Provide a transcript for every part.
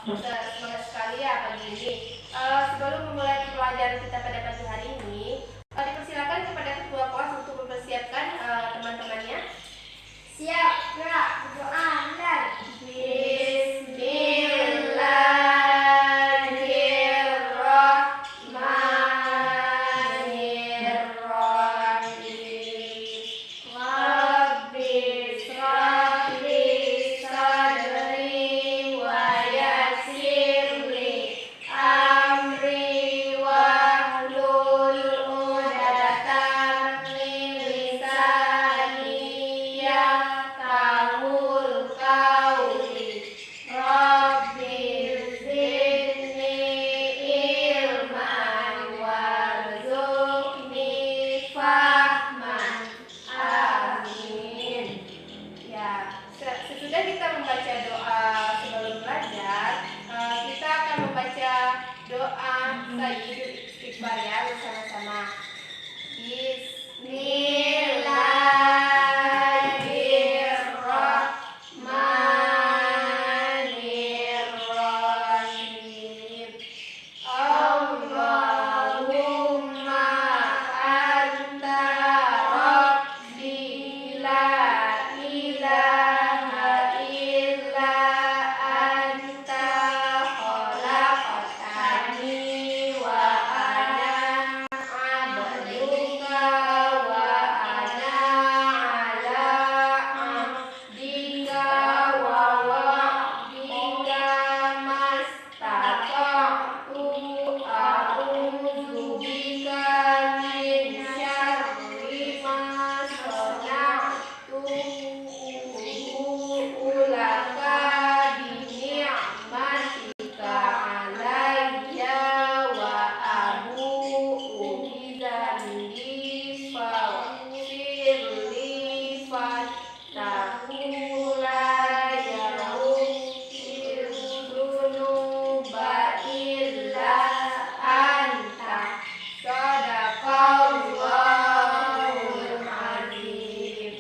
Semangat sekali ya pagi ini. Sebelum memulai pelajaran kita pada pagi hari ini, dipersilakan kepada ketua kelas untuk mempersiapkan teman-temannya. Siap, gerak, berdoa, dan sesudah kita membaca doa sebelum belajar, kita akan membaca doa Sayyidul Istighfar ya bersama-sama. Bismillahirrahmanirrahim. Allahumma anta rabbi la ilaha illa anta khalaqtani wa ana abduka wa ana ala ahdika wa wa'dika mastata'tu a'udzu bika min syarri ma sana'tu ulaka bi ni'matika alayya wa abu'u bi dzambi faghfirli fattahu la yaghfiru dzunuba illa anta. Shadaqallahul azim.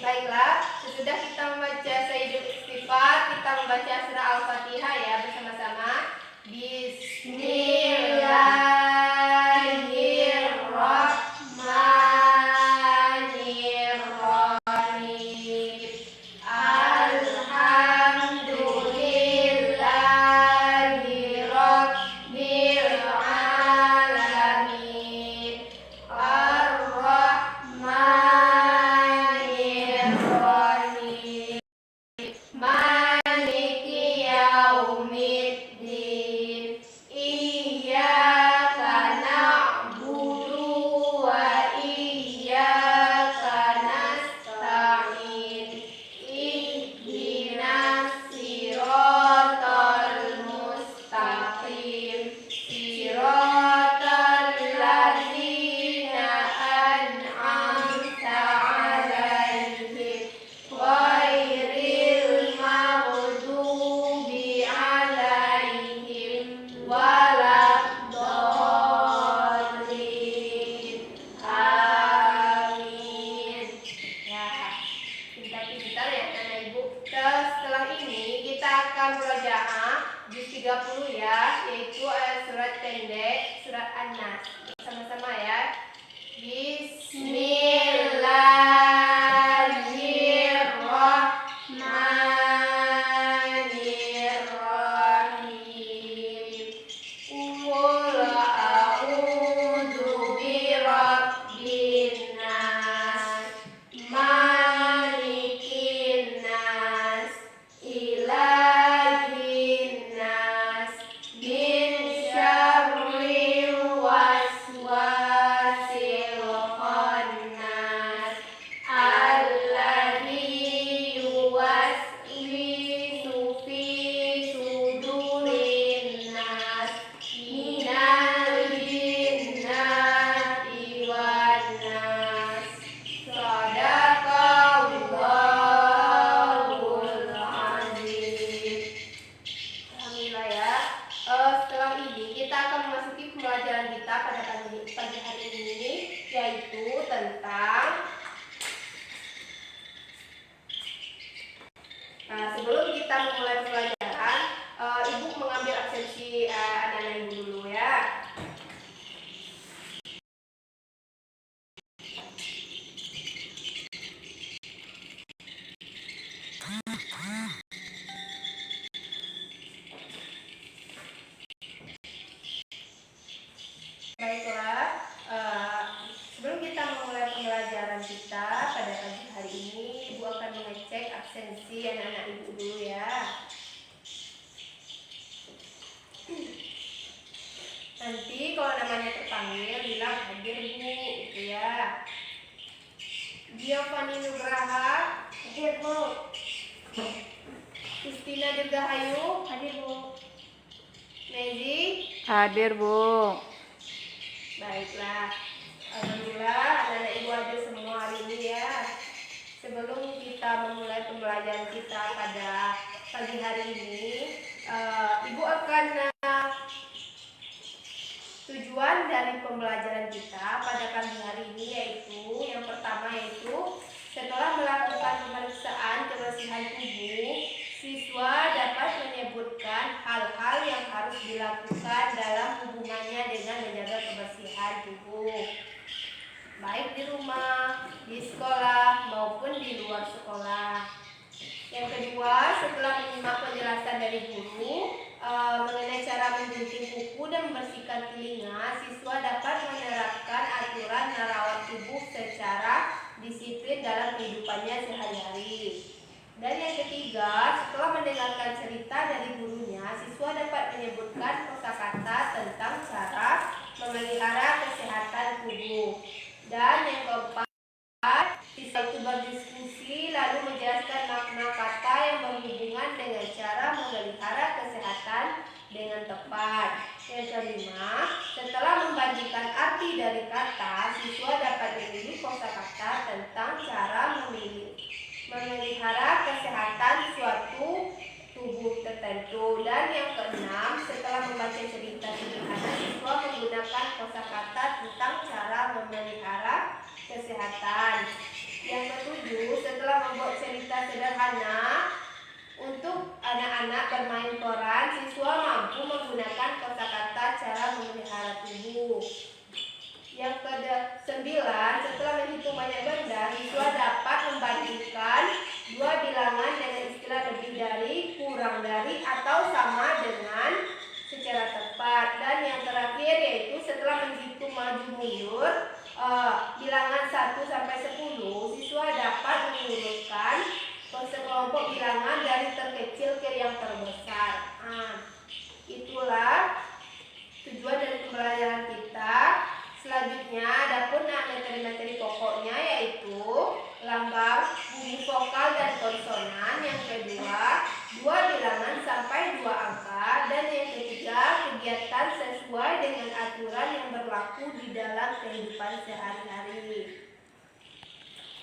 Baiklah, sesudah kita membaca Sayyidul Istighfar, kita membaca surah Al-Fatihah ya bersama-sama. Bismillahirrahmanirrahim. Alhamdulillahi rabbil alamin. Ar-Rahmanirrahim. Maliki yaumiddin. Iyyaka na'budu wa iyyaka nasta'in. Ihdinas siratal mustaqim. Siratal ladzina an'amta 'alaihim ghairil maghdubi 'alaihim waladdallin. Amin. Ya, pintar-pintar ya Nana Ibu. Setelah ini kita akan murojaah juz 30 ya, yaitu surat pendek, surat An-Nas. Sama-sama ya. Bismillahirrahmanirrahim. Qul a'udzu birabbin nas, malikin nas, ilahin nas, min syarril waswasil absensi anak-anak ibu dulu ya. Nanti kalau namanya terpanggil bilang hadir Bu, gitu ya. Giovanni Nugraha, Hadir Bu. Kristina Dirgahayu, Hadir Bu. Mezi. Hadir, Bu. Baiklah, alhamdulillah anak-anak ibu hadir semua hari ini ya. Sebelum kita memulai pembelajaran kita pada pagi hari ini, ibu akan tujuan dari pembelajaran kita pada pagi hari ini yaitu yang pertama yaitu setelah melakukan pemeriksaan kebersihan tubuh, siswa dapat menyebutkan hal-hal yang harus dilakukan dalam hubungannya dengan menjaga kebersihan tubuh, baik di rumah, di sekolah, maupun di luar sekolah. Yang kedua, setelah menyimak penjelasan dari guru mengenai cara menggunting kuku dan membersihkan telinga, siswa dapat menerapkan aturan merawat tubuh secara disiplin dalam kehidupannya sehari-hari. Dan yang ketiga, setelah mendengarkan cerita dari gurunya, siswa dapat menyebutkan kosakata tentang cara memelihara kesehatan tubuh. Dan yang keempat, siswa itu berdiskusi lalu menjelaskan makna kata yang berhubungan dengan cara memelihara kesehatan dengan tepat. Yang kelima, setelah membandingkan arti dari kata, siswa dapat memilih kosakata tentang cara memelihara kesehatan suatu tubuh tertentu. Dan yang keenam, setelah membaca cerita sederhana, siswa menggunakan kosakata tentang cara memelihara kesehatan. Yang ketujuh, setelah membuat cerita sederhana untuk anak-anak bermain koran, siswa mampu menggunakan kosakata cara memelihara tubuh. Yang ke-9, setelah menghitung banyak benda, siswa dapat membandingkan dua bilangan dengan istilah lebih dari, kurang dari, atau sama dengan secara tepat. Dan yang terakhir yaitu setelah menghitung maju mundur bilangan 1 sampai 10, siswa dapat mengurutkan sekelompok bilangan dari terkecil ke yang terbesar. Itulah tujuan dari pembelajaran kita. Selanjutnya ada pun materi-materi pokoknya yaitu lambang, bunyi vokal dan konsonan. Yang kedua, 2 bilangan sampai 2 angka. Dan yang ketiga, kegiatan sesuai dengan aturan yang berlaku di dalam kehidupan sehari-hari.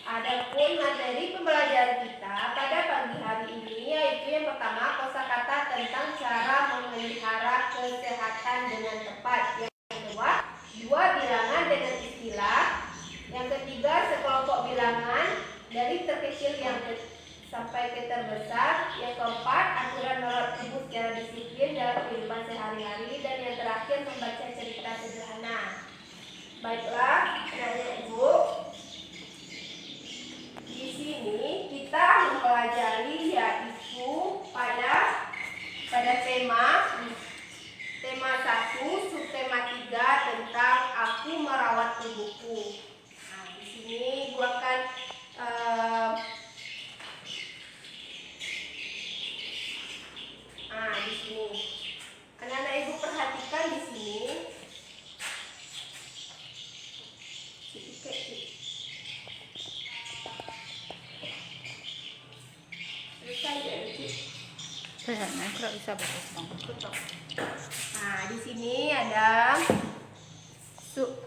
Adapun materi pembelajaran kita pada pagi hari ini yaitu yang pertama, kosakata tentang cara memelihara kesehatan dengan tepat. Yang kedua, 2 bilangan dengan istilah. Yang ketiga, sekelompok bilangan dari terkecil yang sampai ke terbesar. Yang keempat, aturan merawat tubuh secara disiplin dalam kehidupan sehari-hari. Dan yang terakhir, membaca cerita sederhana. Baiklah, anak-anak ibu, di sini kita mempelajari yaitu pada tema 1, subtema 3 tentang aku merawat tubuhku. Di sini ibu akan di sini anak-anak ibu perhatikan di sini. Kalau bisa betul. Di sini ada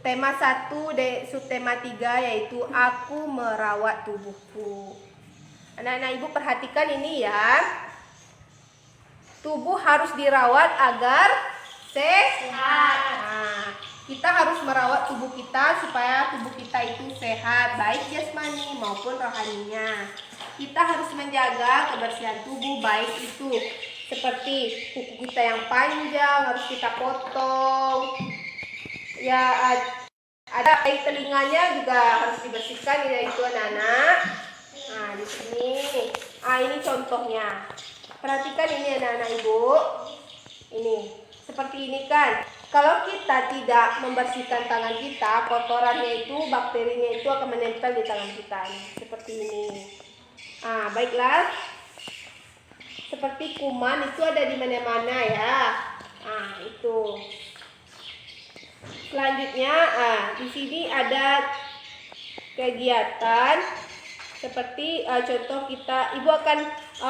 tema 1 subtema 3 yaitu aku merawat tubuhku. Anak-anak ibu perhatikan ini ya. Tubuh harus dirawat agar sehat. Kita harus merawat tubuh kita supaya tubuh kita itu sehat, baik jasmani maupun rohaninya. Kita harus menjaga kebersihan tubuh, baik itu seperti kuku kita yang panjang harus kita potong. Ya, ada baik telinganya juga harus dibersihkan yaitu anak-anak. Di sini. Ini contohnya. Perhatikan ini anak-anak ibu. Ini seperti ini kan. Kalau kita tidak membersihkan tangan kita, kotorannya itu, bakterinya itu akan menempel di tangan kita. Seperti ini. Baiklah. Seperti kuman itu ada di mana-mana ya. Itu. Selanjutnya, di sini ada kegiatan seperti contoh ibu akan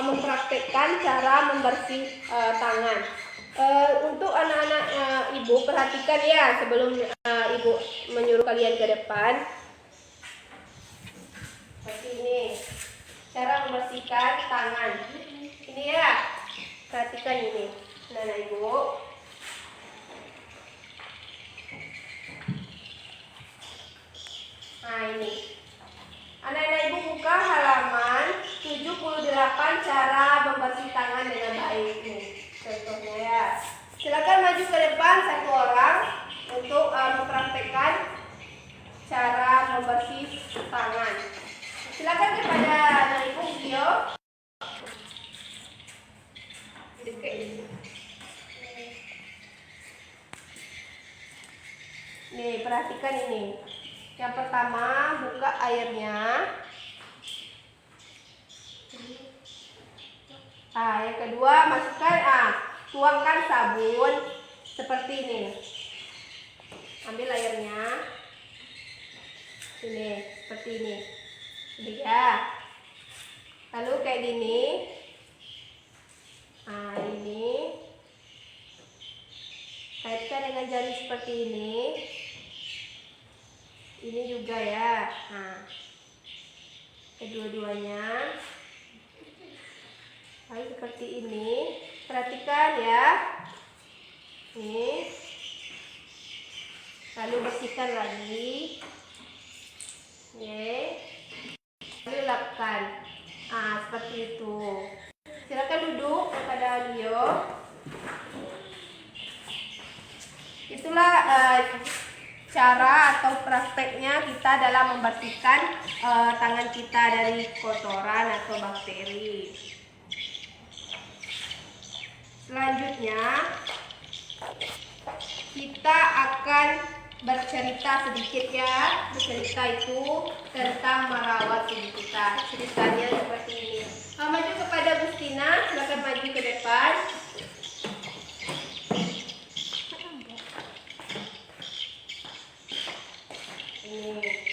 mempraktekkan cara membersih tangan. Untuk anak-anak ibu perhatikan ya sebelum ibu menyuruh kalian ke depan. Seperti ini cara membersihkan tangan. Ini ya, perhatikan ini, anak-anak ibu. Ini anak-anak ibu buka halaman 78 cara membersih tangan dengan baik. Nih contohnya ya. Silakan maju ke depan satu orang untuk mempraktekkan cara membersih tangan. Silakan kepada anak ibu Gio. Nih perhatikan ini. Yang pertama, buka airnya. Yang kedua, masukkan, tuangkan sabun seperti ini. Ambil airnya. Ini, seperti ini. Ini ya. Lalu kayak gini. Ini. Kaitkan dengan jari seperti ini. Ini juga ya. Kedua-duanya. Seperti ini. Perhatikan ya. Ini. Lalu bersihkan lagi. Lalu lapkan. Seperti itu. Silakan duduk kepada Leo. Itulah cara atau prakteknya kita dalam membersihkan tangan kita dari kotoran atau bakteri. Selanjutnya kita akan bercerita sedikit ya. Bercerita itu tentang merawat tubuh kita. Ceritanya seperti ini. Maju kepada Gustina, silakan maju ke depan.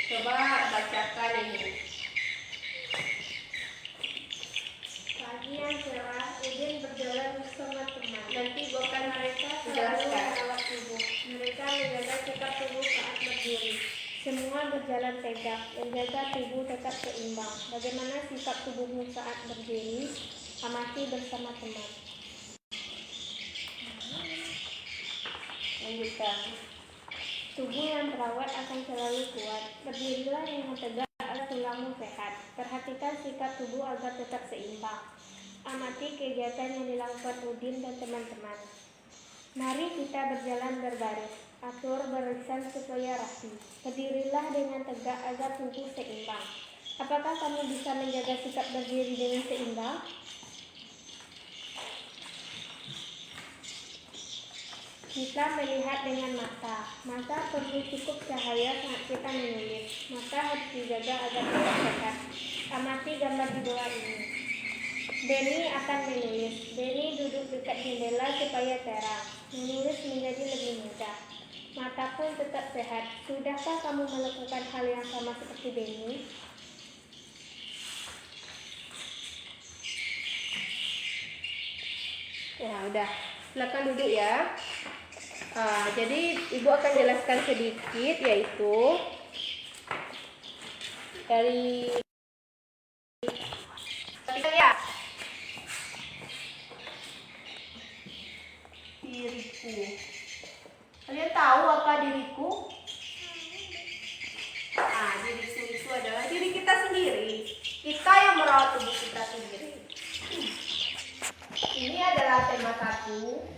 Coba bacakan ini. Pagi yang cerah, Udin berjalan bersama teman. Nanti bukan Mereka selalu menjelaskan. merawat tubuh. Mereka menjaga sikap tubuh saat berdiri. Semua berjalan tegak, menjaga tubuh tetap seimbang. Bagaimana sikap tubuhmu saat berdiri? Amati bersama teman. Lanjutkan. Tubuh yang terawat akan selalu kuat. Berdirilah dengan tegak agar tulangmu sehat. Perhatikan sikap tubuh agar tetap seimbang. Amati kegiatan yang dilakukan Udin dan teman-teman. Mari kita berjalan berbaris. Atur barisan supaya rapi. Berdirilah dengan tegak agar tubuh seimbang. Apakah kamu bisa menjaga sikap berdiri dengan seimbang? Kita melihat dengan mata. Mata perlu cukup cahaya saat kita menulis. Mata harus dijaga agar tetap sehat. Amati gambar di bawah ini. Denny akan menulis. Denny duduk dekat jendela supaya terang. Menulis menjadi lebih mudah. Mata pun tetap sehat. Sudahkah kamu melakukan hal yang sama seperti Denny? Ya udah, silakan duduk ya. Jadi ibu akan jelaskan sedikit, yaitu dari ya diriku. Kalian tahu apa diriku? Diriku itu adalah diri kita sendiri. Kita yang merawat tubuh kita sendiri. Ini adalah tema 1.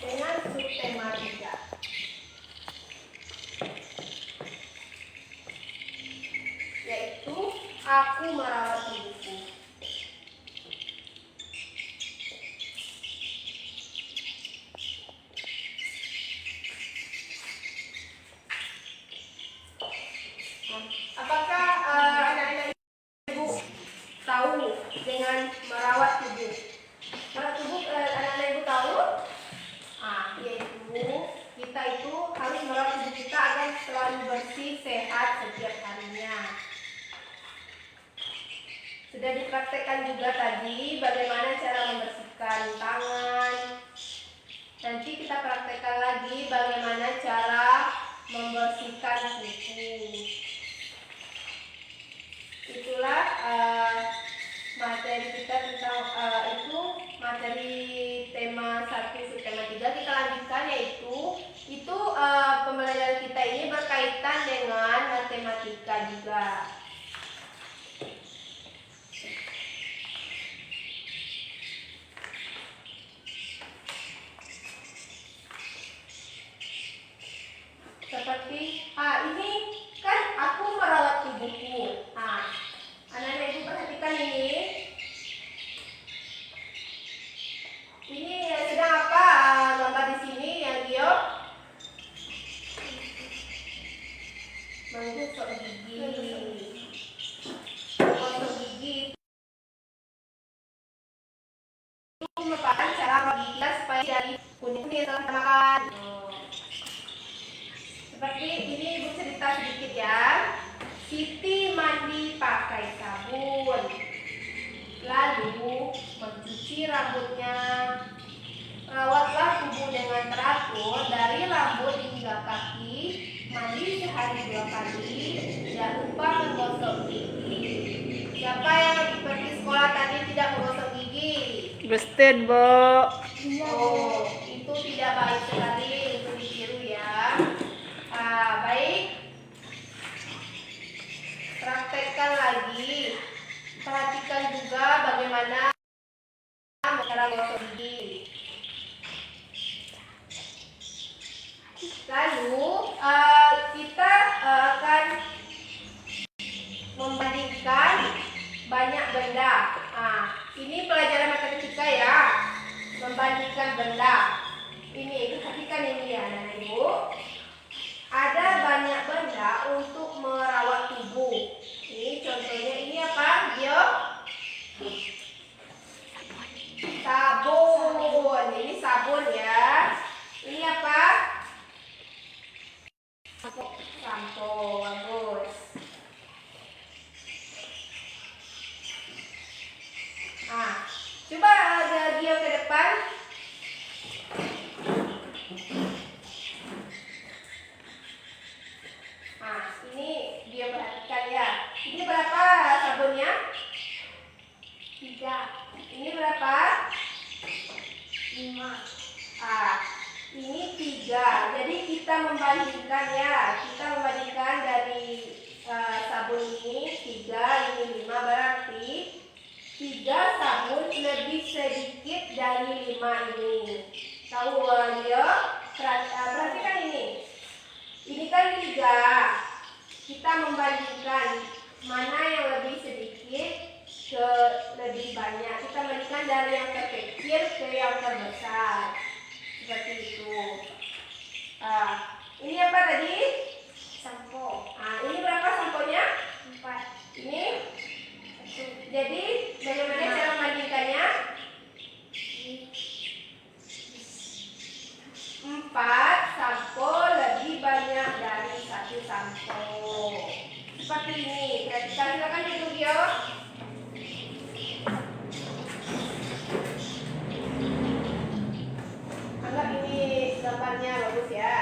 Dengan subtema 3. Yaitu aku merawat tubuhku. dahulu dengan merawat tubuh. Merawat tubuh, anak-anak ibu tahu? Yaitu kita itu harus merawat tubuh kita agar selalu bersih, sehat setiap harinya. Sudah dipraktekkan juga tadi bagaimana cara membersihkan tangan. Nanti kita praktekkan lagi bagaimana cara membersihkan kuku. Itulah materi kita tentang itu materi tema 1 subtema 3. Kita lanjutkan yaitu pembelajaran kita ini berkaitan dengan matematika juga. Seperti ini kan aku merawat tubuhku. Anak-anak ibu perhatikan ini. Ini sedang apa gambar di sini yang Gio? Menggosok gigi. Menggosok gigi itu merupakan cara gigi supaya dari kuning-kuning setelah makan. Seperti ini ibu cerita sedikit ya. Siti mandi pakai sabun, lalu mencuci rambutnya. Rawatlah tubuh dengan teratur dari rambut hingga kaki. Mandi sehari 2 kali. Tidak lupa menggosok gigi. Siapa yang pergi sekolah tadi tidak menggosok gigi? Gusted, Bu. Oh, itu tidak baik sekali untuk ditiru ya. Baik. Praktekkan lagi. Perhatikan juga bagaimana cara menggosok gigi. Lalu kita akan membandingkan banyak benda. Ini pelajaran matematika ya. Membandingkan benda. Ini perhatikan ini ya anak ibu. Ada banyak benda untuk merawat tubuh. Ini contohnya, ini apa? Gio? Sabun. Ini sabun ya. Ini apa? Sampo. Bagus. Coba ada Gio ke depan. Ini dia perhatikan ya. Ini berapa sabunnya? 3. Ini berapa? 5. Ini 3. Jadi kita membandingkan ya. Kita membandingkan dari sabun ini 3, ini 5, berarti 3 sabun lebih sedikit dari 5 ini. Tahu ya? Perhatikan ini. Ini kan 3. Kita membandingkan mana yang lebih sedikit ke lebih banyak. Kita bandingkan dari yang terkecil ke yang terbesar. Seperti itu. Ini apa tadi? Sampo. Ini berapa samponya? 4. Ini? 1. Jadi bagaimana cara membandingkannya? 4 sampo lebih banyak dari 1 sampo. Seperti ini. Perhatikan, silakan duduk ya. Anggap ini gambarnya bagus ya.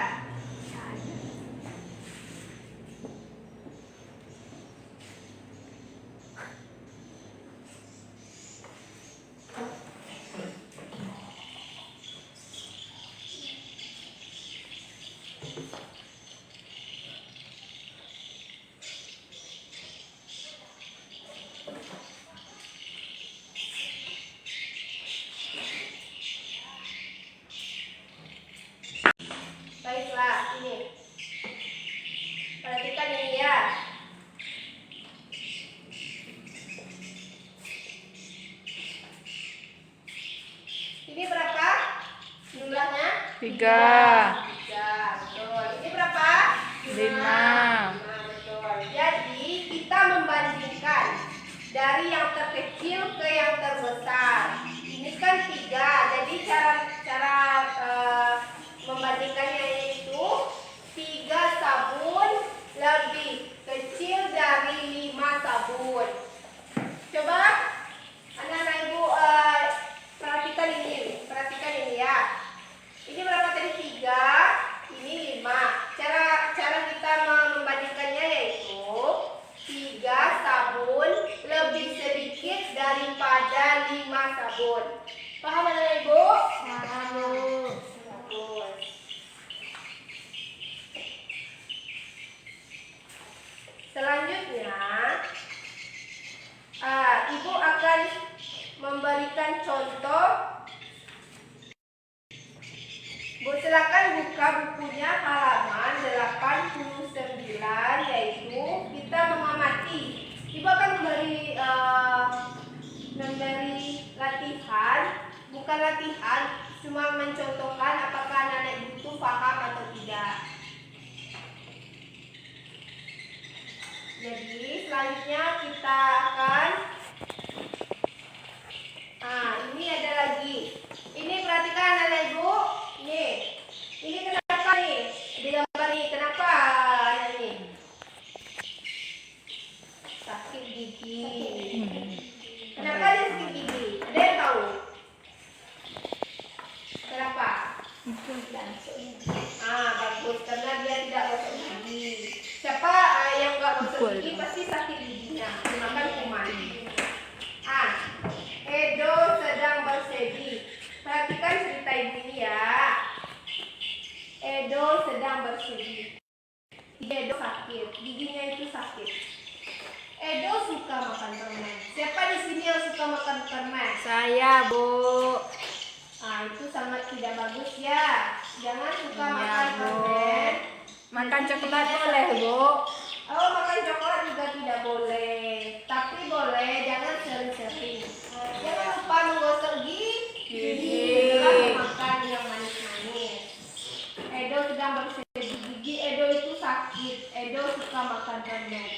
Baiklah, ini. Perhatikan ini ya. Ini berapa jumlahnya? 3. 3, betul. Ini berapa? 5. Betul. Jadi kita membandingkan dari yang terkecil pada 5 sabun. Paham anak ibu? Paham. Bagus. Selanjutnya, ibu akan memberikan contoh. Bu, silakan buka bukunya halaman 89, yaitu kita mengamati. Ibu akan memberi latihan, bukan latihan, cuma mencontohkan apakah anak-anak ibu itu paham atau tidak. Jadi selanjutnya kita akan ini ada lagi. Ini perhatikan anak ibu. Ini kenapa nih? Di gambar ini kenapa anak ini? Sakit gigi. Kenapa dia sakit gigi? Ada yang tahu? Kenapa? Bagus, karena dia tidak gosok gigi. Siapa yang nggak gosok gigi pasti sakit giginya, dimakan kuman. Edo sedang bersedih. Perhatikan cerita ibu ini ya. Edo sedang bersedih. Edo sakit, giginya itu sakit. Edo suka makan permen. Siapa di sini yang suka makan permen? Saya, Bu. Itu sangat tidak bagus ya. Jangan suka Iya, makan Bu. permen. Makan coklat boleh, Bu. Oh, makan coklat juga tidak boleh. Tapi boleh, jangan sering-sering. Jangan lupa menggosok gigi setelah makan yang manis-manis. Edo sedang bersedih. Gigi Edo itu sakit. Edo suka makan permen.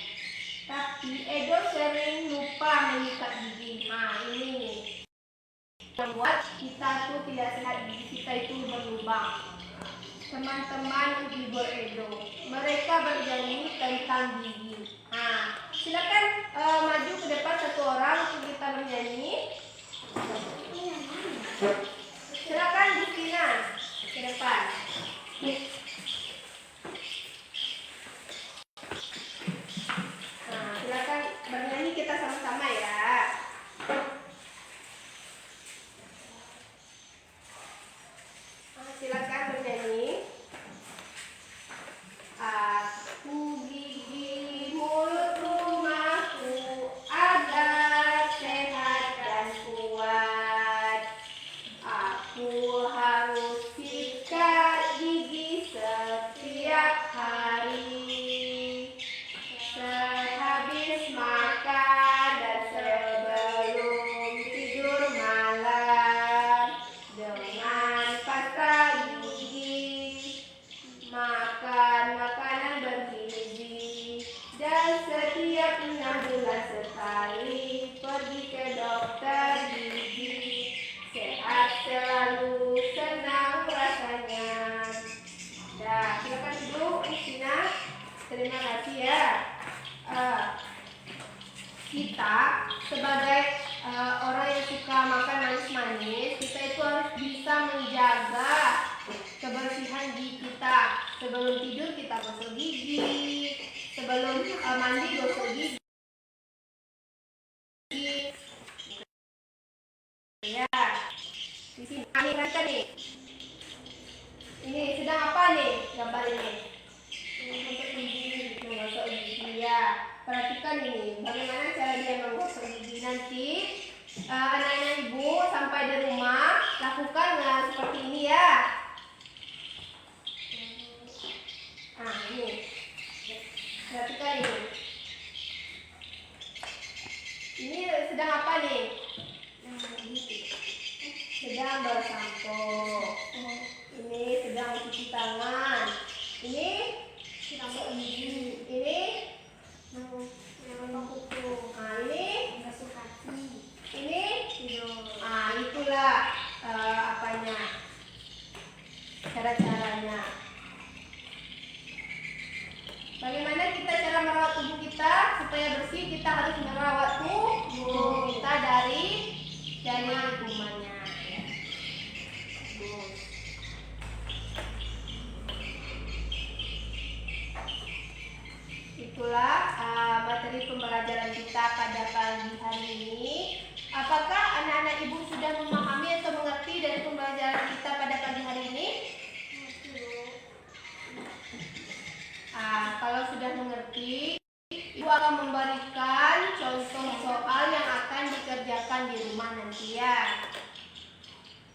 Tapi Edo sering lupa menyikat gigi. Ini nih. Membuat kita tuh tidak sehat, gigi kita itu berlubang. Teman-teman menghibur Edo. Mereka bernyanyi tentang gigi. Silakan maju ke depan satu orang untuk kita bernyanyi. Silakan Bu Tina ke depan. Silakan bernyanyi kita sama-sama ya. Silakan bernyanyi. Aku gigi mulut rumahku agar sehat dan kuat. Aku harus sikat gigi setiap hari. Sehabis makan dan sebelum tidur malam, dengan pasta gigi, makan makanan bergizi, dan setiap 6 bulan sekali pergi ke dokter gigi. Sehat selalu, senang rasanya. Silakan Ibu Tina. Terima kasih ya. Kita sebagai orang yang suka makan manis-manis, kita itu harus bisa menjaga kebersihan gigi kita. Sebelum tidur kita gosok gigi, sebelum mandi gosok gigi. Ya, di sini perhatikan nih. Ini sedang apa nih gambar ini? Menggosok gigi ya. Perhatikan ini, bagaimana cara dia menggosok gigi. Nanti anak-anak ibu sampai di rumah lakukan seperti ini ya. Ini perhatikan ini. Ini sedang apa nih? Sedang bersampo. Ini sedang cuci tangan. Ini sedang bergigi. Ini memang kuku. Ini basuh kaki. Ini tidur. Itulah cara-caranya. Bagaimana kita cara merawat tubuh kita supaya bersih? Kita harus merawat tubuh kita dari kumannya. Itulah materi pembelajaran kita pada pagi hari ini. Apakah anak-anak ibu sudah memahami atau mengerti dari pembelajaran kita pada pagi hari ini? Kalau sudah mengerti, ibu akan memberikan contoh soal yang akan dikerjakan di rumah nanti ya.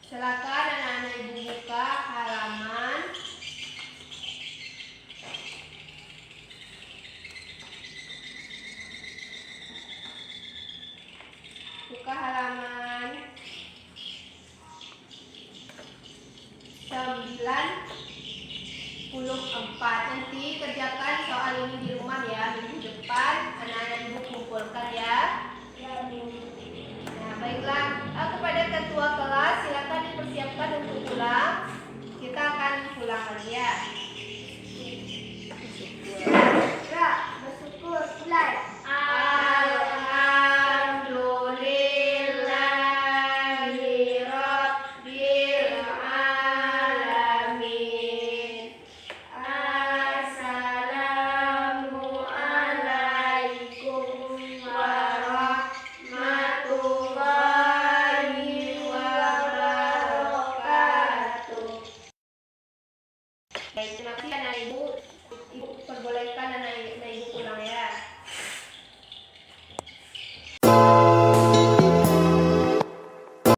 Silakan anak-anak ibu buka halaman buka halaman 94. Nanti kerjakan soal ini di rumah ya. Minggu depan anak-anak ibu kumpulkan ya.